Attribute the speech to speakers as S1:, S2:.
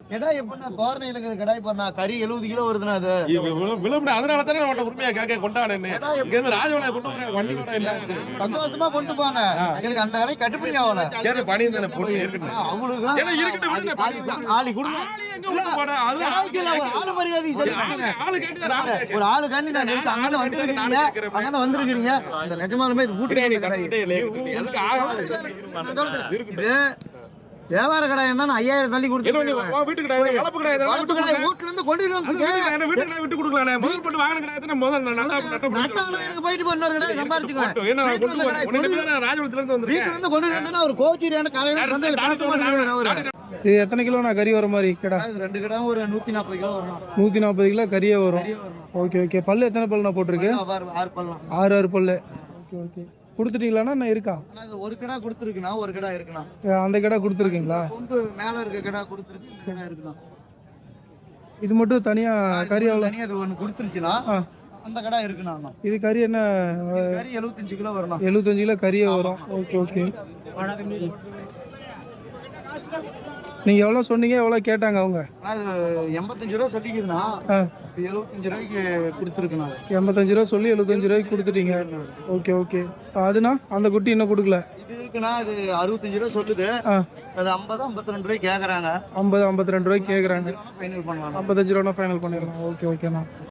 S1: கடாய் எப்படின்னா தோரணை இருக்குது கடாய் பண்ணா கறி 70 கிலோ வருதுன்னா அது
S2: விளம்பர அதனால தானே நம்மட்ட உரிமையா கேட்க கொண்டாடுன்னு இங்க இருந்து ராஜவனை கொண்டு போற வண்டி கூட இல்ல
S1: சந்தோஷமா கொண்டு போங்க எனக்கு அந்த கடை கட்டுப்படி ஆகல
S2: சரி பணி தானே போட்டு இருக்கட்டும்
S1: அவங்களுக்கு
S2: ஏன்னா இருக்கட்டும் விடுங்க
S1: ஆளி கொடுங்க
S2: எங்க விட்டு போறா அது
S1: ஆளு மரியாதை
S2: ஆளு கேட்டு
S1: ஒரு ஆளு காண்டி நான் நேத்து அங்க வந்திருக்கீங்க அங்க வந்திருக்கீங்க இந்த நிஜமாலுமே இது
S2: நீ கட்டிட்டே இல்லை எதுக்கு
S1: இது வியாபார கடாய் இருந்தா 5000 தள்ளி கொடுத்துருவேன்
S2: வீட்டு கடை வளப்பு கடை
S1: வளர்ப்பு கடாய் வீட்டுல இருந்து கொண்டு வந்து
S2: வீட்டு கடை விட்டு கொடுக்கலானே முதல் போட்டு வாங்கின கடை முதல்
S1: எனக்கு போயிட்டு பண்ணாரு கடை சம்பாரிச்சுக்கோ
S2: என்ன ராஜபுரத்துல இருந்து வந்து
S1: வீட்டுல இருந்து கொண்டு வந்து ஒரு கோச்சிரியான காலையில சந்தையில பேச மாட்டாங்க அவரு
S3: இது எத்தனை கிலோண்ணா கறி வர மாதிரி கடை?
S1: ரெண்டு கடை ஒரு 140 கிலோ வரும்
S3: 140 கிலோ கறியே வரும். Okay okay. பல்லு எத்தனை பல்லுண்ணா போட்டிருக்கு?
S1: 6 பல்லாம்.
S3: 6 பல்லு. Okay okay. கொடுத்துட்டீங்களாண்ணா நான் இருக்கா?
S1: ஒரு கடை கொடுத்துருக்குண்ணா ஒரு கடை இருக்குண்ணா.
S3: அந்த கடை கொடுத்துருக்கீங்களா?
S1: கொண்டு மேல இருக்க கடை கொடுத்துருக்கு இந்த கடை இருக்குண்ணா.
S3: இது மட்டும் தனியா கறி எவ்வளோ?
S1: தனியா அது ஒன்று கொடுத்துருச்சுன்னா அந்த கடை இருக்குண்ணா.
S3: இது கறி என்ன?
S1: கறி 75 கிலோ வரணும்.
S3: 75 கிலோ கறியே வரும். Okay okay. நீங்க எவ்வளவு சொன்னீங்க எவ்வளவு கேட்டாங்க அவங்க?
S1: அது 85 ரூபா சொல்லிக்கிறேன்னா 75 ரூபாய்க்கு கொடுத்துருக்குண்ணா.
S3: 85 ரூபா சொல்லி 75 ரூபாய்க்கு கொடுத்துட்டீங்க. Okay okay. அதுனா அந்த குட்டி இன்னும் கொடுக்கல.
S1: இது இருக்குண்ணா அது 65 ரூபா சொல்லுது. அது 50 52 ரூபாய்க்கு கேட்குறாங்க.
S3: 50 52 ரூபாய்க்கு கேட்குறாங்க.
S1: ஃபைனல் பண்ணலாம்.
S3: 55 ரூபா ஃபைனல் பண்ணிடலாம். ஓகே ஓகேண்ணா.